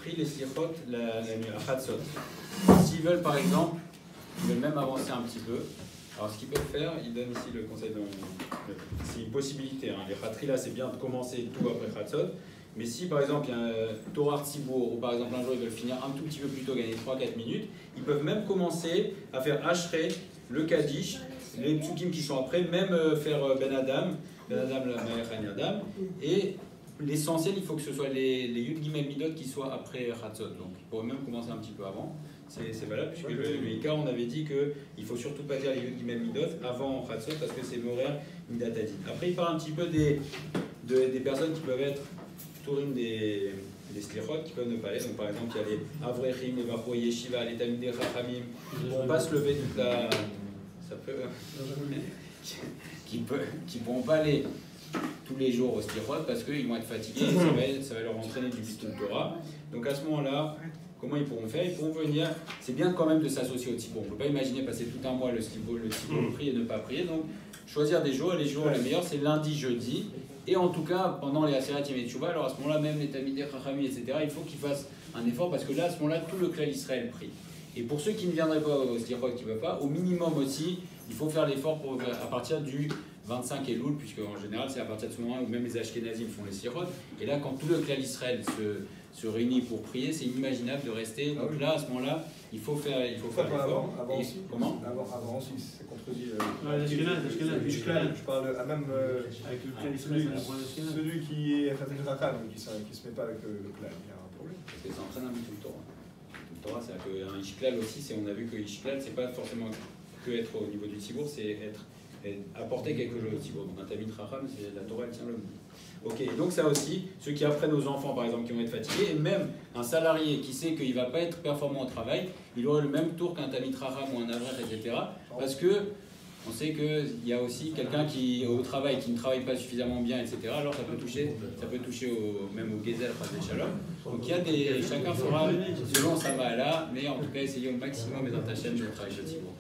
prient les slichot la nuit, à Chatzot. S'ils veulent par exemple, ils veulent même avancer un petit peu, alors ce qu'ils peuvent faire, ils donnent ici le conseil, c'est une possibilité, hein. Les Khatri là c'est bien de commencer tout après Chatzot, mais si par exemple il y a un Torah Tzibour, ou par exemple un jour ils veulent finir un tout petit peu plus tôt, gagner 3-4 minutes, ils peuvent même commencer à faire Ashrei, le Kaddish, les psukim qui sont après, même faire Ben Adam, la Ma'er Adam, et l'essentiel, il faut que ce soit les Yud Gimel Midot qui soient après Chatzot. Donc, il pourrait même commencer un petit peu avant. C'est valable, puisque le Ika, on avait dit qu'il ne faut surtout pas dire les Yud Gimel Midot avant Chatzot, parce que c'est Morer Midatadi. Après, il parle un petit peu des personnes qui peuvent être Tourim des Slichot, qui peuvent ne pas aller. Donc, par exemple, il y a les Avrechim, les Bachou Yeshiva, les Talmidei Chachamim, qui ne vont pas se lever toute la. Ça peut. qui ne pourront pas aller tous les jours au Slichot parce qu'ils vont être fatigués et ça va leur entraîner du Bitul Torah. Donc à ce moment-là, comment ils pourront faire? Ils pourront venir, c'est bien quand même de s'associer au Tzibour. On ne peut pas imaginer passer tout un mois le Tzibour prier et ne pas prier. Donc choisir des jours, et les jours les meilleurs c'est lundi, jeudi. Et en tout cas, pendant les Aseret Yemei Teshuvah, alors à ce moment-là, même les Talmidei Chachamim, etc., il faut qu'ils fassent un effort parce que là, à ce moment-là, tout le Klal Israël prie. Et pour ceux qui ne viendraient pas au Slichot, qui ne peuvent pas, au minimum aussi, il faut faire l'effort à partir du 25 Elul, puisque en général c'est à partir de ce moment où même les Ashkenazim font les Slichot. Et là, quand tout le Klal Israël se réunit pour prier, c'est inimaginable de rester. Donc là, à ce moment-là, il faut faire l'effort. Avant aussi. Comment? Avant aussi, c'est contredit. Je parle à même avec le Klal Israël, celui qui est Khatil Rakan, qui ne se met pas avec le Klal, il y a un problème. Parce que ça entraîne un Bitul Torah. Bitul Torah, c'est un Ishklal aussi, on a vu que Ishklal, c'est pas forcément que être au niveau du Tzibour, c'est apporter quelque chose au Tzibour. Donc un Talmid Chacham, c'est la Torah, elle tient l'homme. Ok, donc ça aussi, ceux qui apprennent aux enfants par exemple qui vont être fatigués, et même un salarié qui sait qu'il ne va pas être performant au travail, il aurait le même tour qu'un Talmid Chacham ou un Avrech, etc. Parce que on sait qu'il y a aussi quelqu'un qui au travail qui ne travaille pas suffisamment bien, etc. Alors ça peut toucher même au Gezel, des Shalom. Donc il y a chacun fera selon sa ma'ala, mais en tout cas essayez au maximum et dans ta chaîne de travailler chez Tzibour.